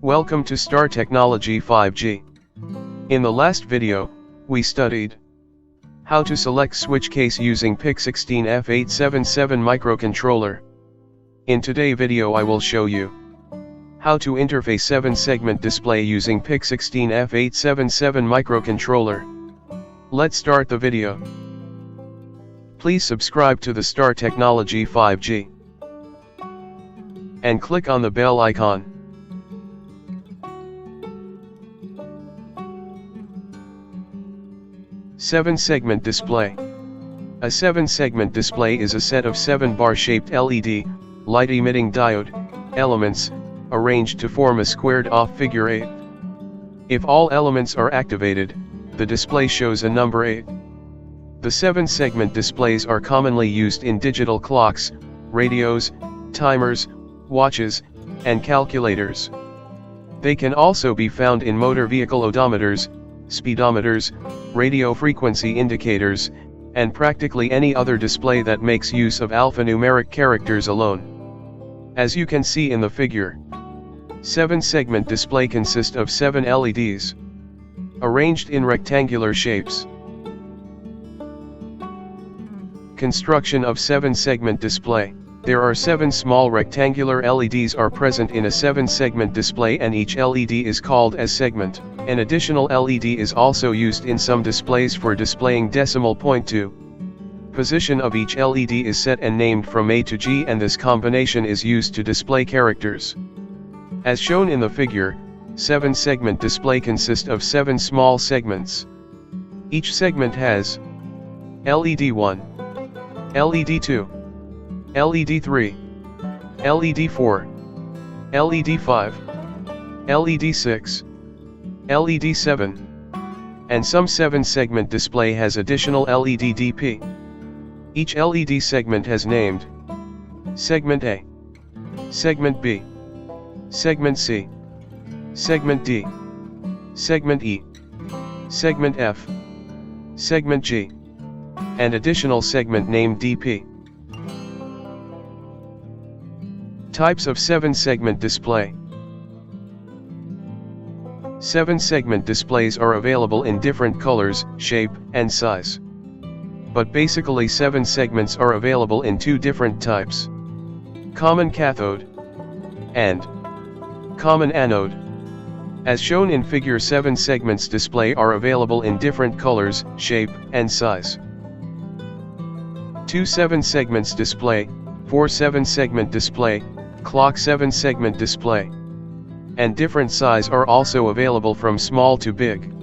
Welcome to Star Technology 5G. In the last video, we studied how to select switch case using PIC16F877 microcontroller. In today's video I will show you how to interface 7-segment display using PIC16F877 microcontroller. Let's start the video. Please subscribe to the Star Technology 5G and click on the bell icon. Seven-segment display. A 7-segment display is a set of 7 bar-shaped LED, light-emitting diode, elements, arranged to form a squared-off figure 8. If all elements are activated, the display shows a number 8. The 7-segment displays are commonly used in digital clocks, radios, timers, watches, and calculators. They can also be found in motor vehicle odometers, speedometers, radio frequency indicators, and practically any other display that makes use of alphanumeric characters alone. As you can see in the figure, 7-segment display consists of 7 LEDs, arranged in rectangular shapes. Construction of 7-segment display. There are 7 small rectangular LEDs are present in a 7-segment display, and each LED is called as segment. An additional LED is also used in some displays for displaying decimal point 2. Position of each LED is set and named from A to G, and this combination is used to display characters. As shown in the figure, 7-segment display consists of 7 small segments. Each segment has LED 1, LED 2, LED 3, LED 4, LED 5, LED 6, LED 7, and some 7-segment display has additional LED DP. Each LED segment has named Segment A, Segment B, Segment C, Segment D, Segment E, Segment F, Segment G, and additional segment named DP. Types of 7-segment display. 7-segment displays are available in different colors, shape, and size. But basically 7 segments are available in 2 different types: common cathode and common anode. As shown in figure, 7 segments display are available in different colors, shape, and size. 2 7-segments display, 4 7-segment display, clock 7-segment display, and different size are also available from small to big.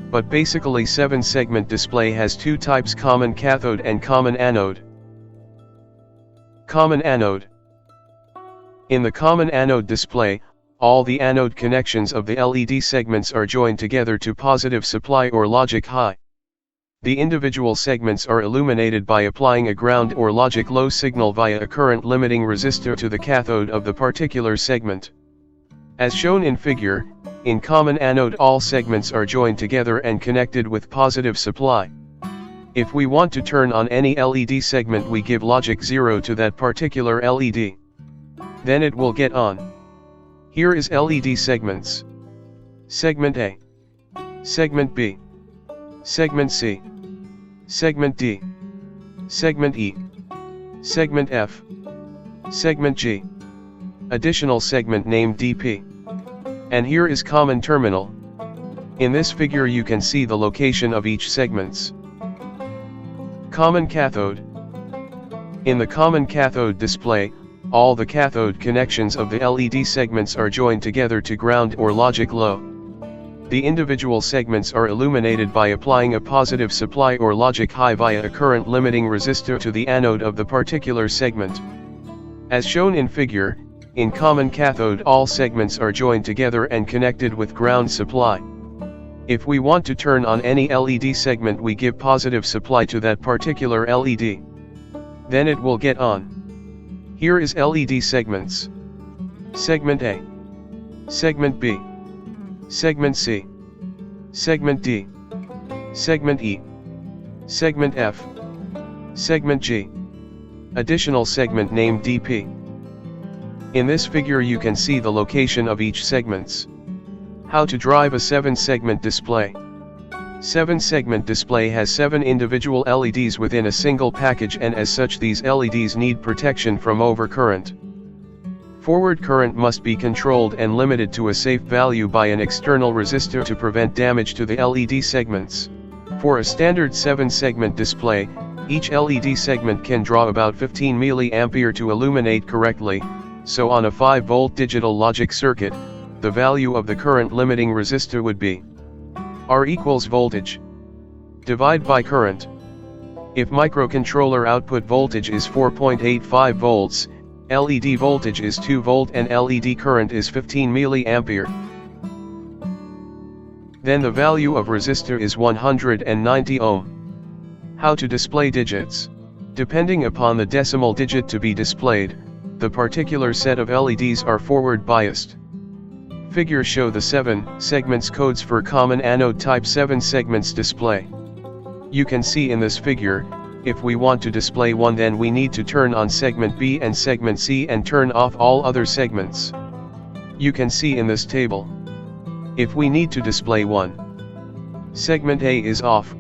But basically 7-segment display has 2 types: common cathode and common anode. Common anode. In the common anode display, all the anode connections of the LED segments are joined together to positive supply or logic high. The individual segments are illuminated by applying a ground or logic low signal via a current limiting resistor to the cathode of the particular segment. As shown in figure, in common anode all segments are joined together and connected with positive supply. If we want to turn on any LED segment, we give logic 0 to that particular LED. Then it will get on. Here is LED segments. Segment A, Segment B, Segment C, Segment D, Segment E, Segment F, Segment G, additional segment named DP. And here is common terminal. In this figure you can see the location of each segments. Common cathode. In the common cathode display, all the cathode connections of the LED segments are joined together to ground or logic low. The individual segments are illuminated by applying a positive supply or logic high via a current limiting resistor to the anode of the particular segment. As shown in figure, in common cathode all segments are joined together and connected with ground supply. If we want to turn on any LED segment, we give positive supply to that particular LED. Then it will get on. Here is LED segments. Segment A, Segment B, Segment C, Segment D, Segment E, Segment F, Segment G, additional segment named DP. In this figure you can see the location of each segments. How to drive a 7-segment display. 7-segment display has 7 individual LEDs within a single package, and as such these LEDs need protection from overcurrent. Forward current must be controlled and limited to a safe value by an external resistor to prevent damage to the LED segments. For a standard 7-segment display, each LED segment can draw about 15 mA to illuminate correctly, so on a 5-volt digital logic circuit, the value of the current limiting resistor would be R equals voltage. Divide by current. If microcontroller output voltage is 4.85 volts, LED voltage is 2 volt and LED current is 15 mA. Then the value of resistor is 190 ohm. How to display digits. Depending upon the decimal digit to be displayed, the particular set of LEDs are forward biased. Figures show the 7 segments codes for common anode type 7 segments display. You can see in this figure, if we want to display 1, then we need to turn on segment B and segment C and turn off all other segments. You can see in this table. If we need to display 1, segment A is off,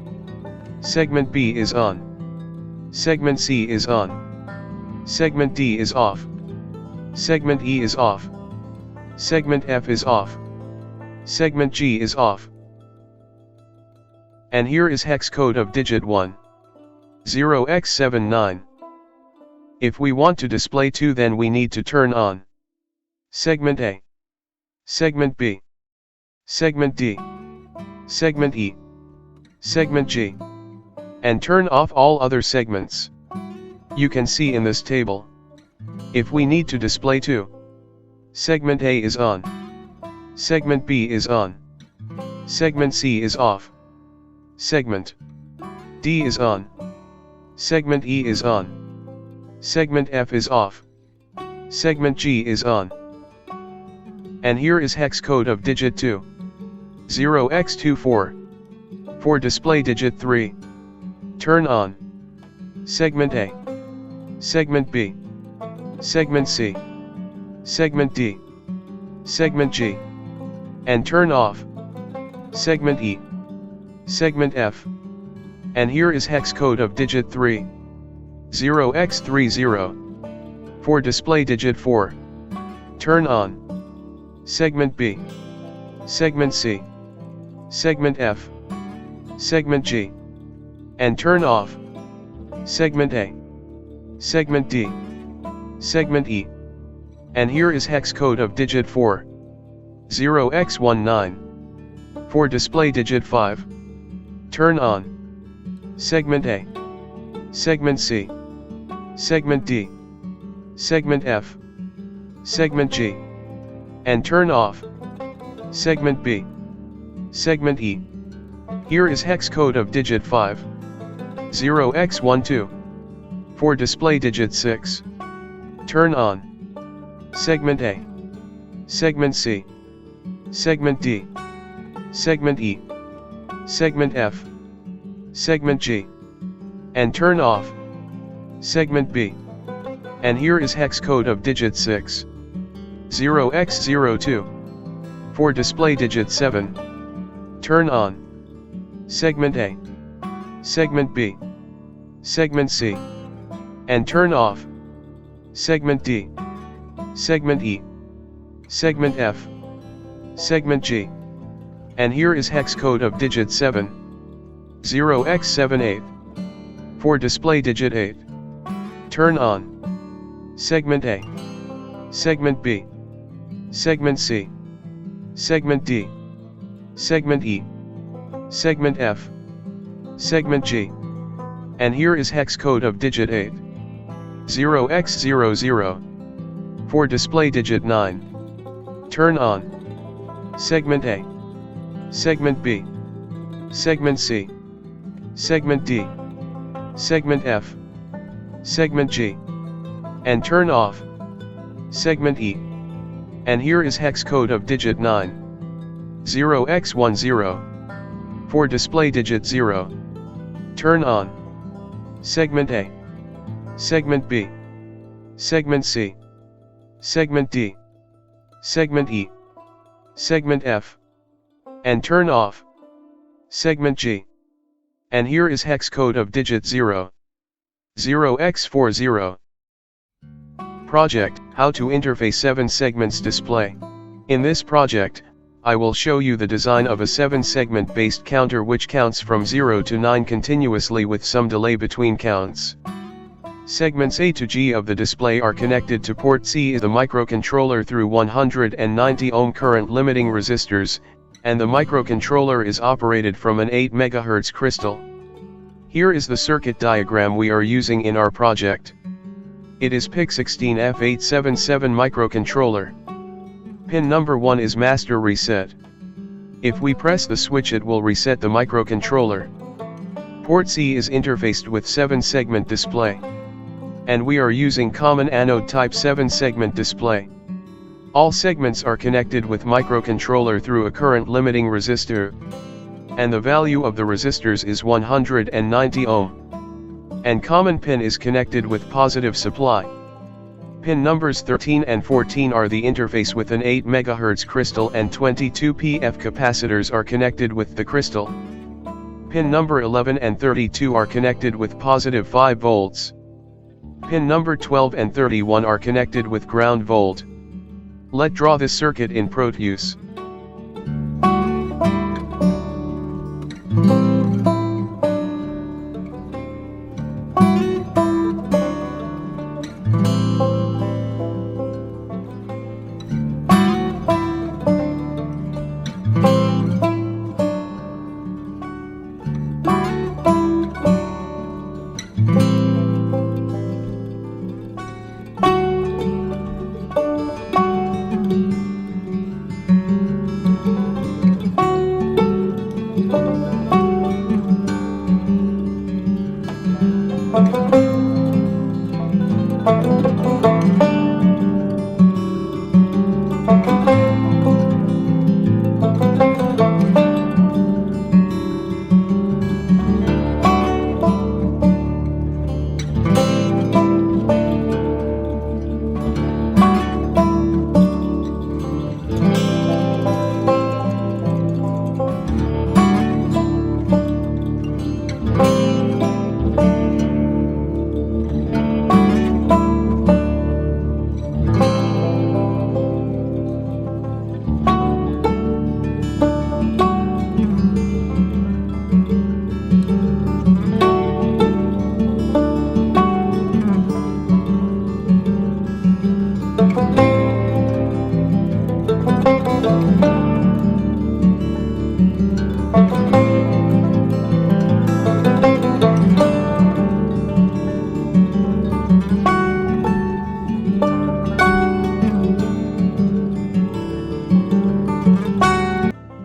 segment B is on, segment C is on, segment D is off, segment E is off, segment F is off, segment G is off. And here is hex code of digit 1, 0x79. If we want to display 2, then we need to turn on segment A, segment B, segment D, segment E, segment G, and turn off all other segments. You can see in this table. If we need to display 2, segment A is on, segment B is on, segment C is off, segment D is on, segment E is on, segment F is off, segment G is on. And here is hex code of digit 2, 0x24. For display digit 3, turn on segment A, segment B, segment C, segment D, segment G, and turn off segment E, segment F. And here is hex code of digit 3, 0x30. For display digit 4, turn on segment B, segment C, segment F, segment G, and turn off segment A, segment D, segment E. And here is hex code of digit 4, 0x19. For display digit 5, turn on segment A, segment C, segment D, segment F, segment G, and turn off segment B, segment E. Here is hex code of digit 5, 0x12. For display digit 6, turn on segment A, segment C, segment D, segment E, segment F, segment G, and turn off segment B. And here is hex code of digit 6, 0x02. For display digit 7, turn on segment A, segment B, segment C, and turn off segment D, segment E, segment F, segment G. And here is hex code of digit 7, 0x78. For display digit 8, turn on segment A, segment B, segment C, segment D, segment E, segment F, segment G. And here is hex code of digit 8, 0x00. For display digit 9, turn on segment A, segment B, segment C, segment D, segment F, segment G, and turn off segment E. And here is hex code of digit 9, 0x10. For display digit 0, turn on segment A, segment B, segment C, segment D, segment E, segment F, and turn off segment G. And here is hex code of digit 0, 0x40. Project, how to interface 7 segments display. In this project, I will show you the design of a 7-segment based counter which counts from 0 to 9 continuously with some delay between counts. Segments A to G of the display are connected to port C of the microcontroller through 190 ohm current limiting resistors, and the microcontroller is operated from an 8 MHz crystal. Here is the circuit diagram we are using in our project. It is PIC16F877 microcontroller. Pin number 1 is master reset. If we press the switch it will reset the microcontroller. Port C is interfaced with 7-segment display. And we are using common anode type 7-segment display. All segments are connected with microcontroller through a current limiting resistor. And the value of the resistors is 190 ohm. And common pin is connected with positive supply. Pin numbers 13 and 14 are the interface with an 8 MHz crystal and 22 PF capacitors are connected with the crystal. Pin number 11 and 32 are connected with positive 5 volts. Pin number 12 and 31 are connected with ground volt. Let's draw this circuit in Proteus.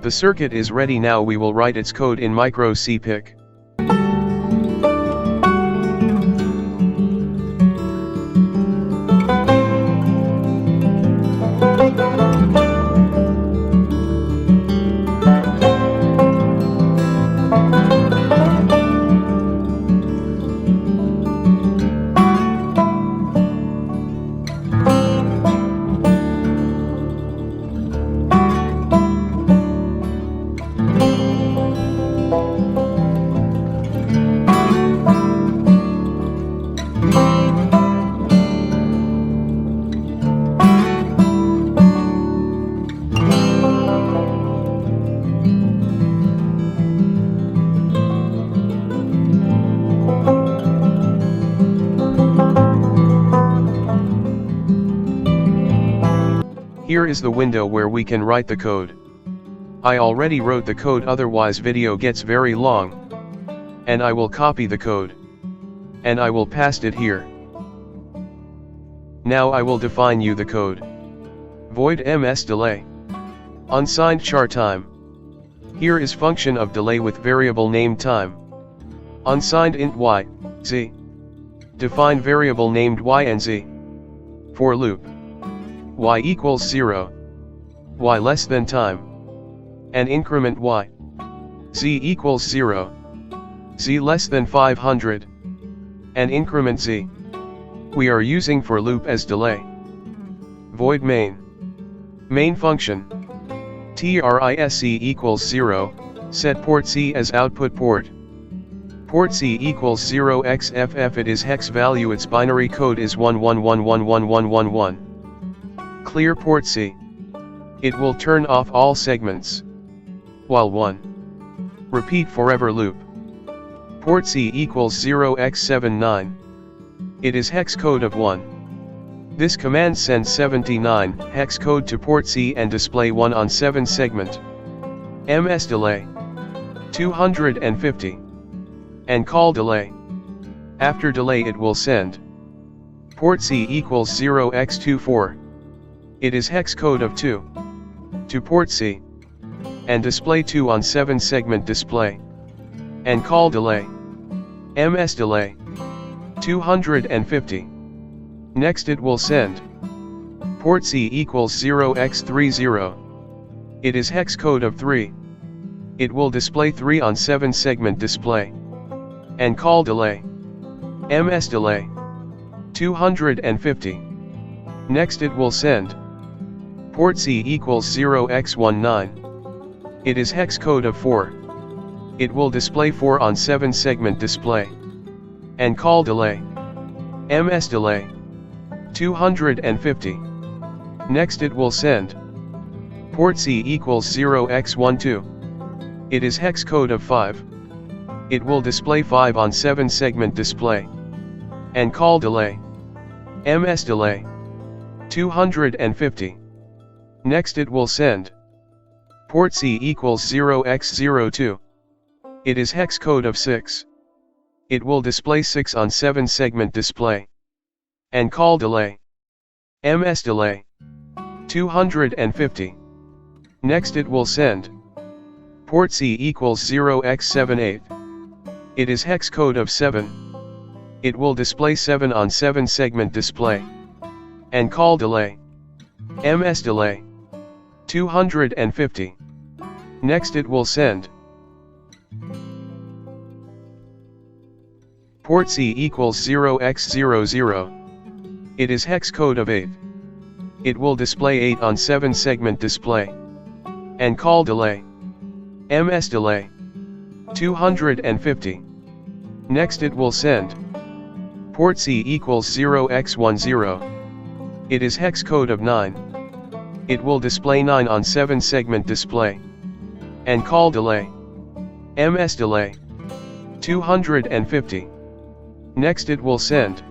The circuit is ready now. We will write its code in Micro C PIC. Here is the window where we can write the code. I already wrote the code, otherwise video gets very long. And I will copy the code. And I will paste it here. Now I will define you the code. Void ms delay. Unsigned char time. Here is function of delay with variable name time. Unsigned int y, z. Define variable named y and z. For loop. Y equals 0. Y less than time. And increment y. Z equals 0. Z less than 500. And increment z. We are using for loop as delay. void main. Main function. TRISC equals 0, set port C as output port. Port C equals 0xFF. It is hex value. Its binary code is 11111111. Clear port C. It will turn off all segments. While 1. Repeat forever loop. Port C equals 0x79. It is hex code of 1. This command sends 79 hex code to port C and display 1 on 7 segment. MS delay 250. And call delay. After delay it will send port C equals 0x24. It is hex code of 2 to port C and display 2 on 7 segment display and call delay. MS delay 250. Next it will send port C equals 0x30. It is hex code of 3. It will display 3 on 7 segment display and call delay. MS delay 250. Next it will send port C equals 0x19. It is hex code of 4. It will display 4 on 7 segment display and call delay. MS delay 250. Next it will send port C equals 0x12. It is hex code of 5. It will display 5 on 7 segment display and call delay. MS delay 250. Next it will send port C equals 0x02. It is hex code of 6. It will display 6 on 7 segment display and call delay. MS delay 250. Next it will send port C equals 0x78. It is hex code of 7. It will display 7 on 7 segment display and call delay. MS delay 250. Next it will send port C equals 0x00. It is hex code of 8. It will display 8 on 7 segment display and call delay. MS delay 250. Next it will send port C equals 0x10. It is hex code of 9. It will display 9 on 7 segment display and call delay. MS delay 250. Next it will send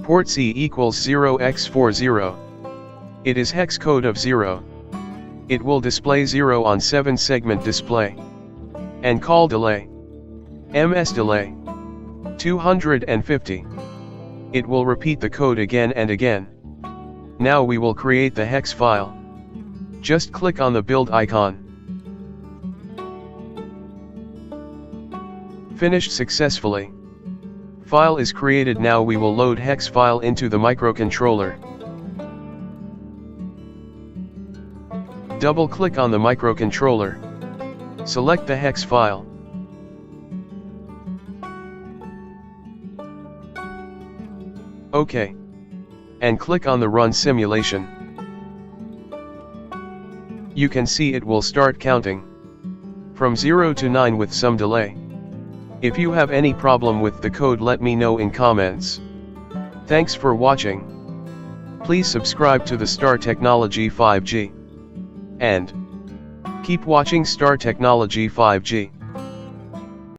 port C equals 0x40. It is hex code of 0. It will display 0 on 7 segment display and call delay. MS delay 250. It will repeat the code again and again. Now we will create the hex file. Just click on the build icon. Finished successfully. File is created. Now we will load hex file into the microcontroller. Double click on the microcontroller. Select the hex file. OK. And click on the run simulation. You can see it will start counting from 0 to 9 with some delay. If you have any problem with the code, let me know in comments. Thanks for watching. Please subscribe to the Star Technology 5G. And keep watching Star Technology 5G.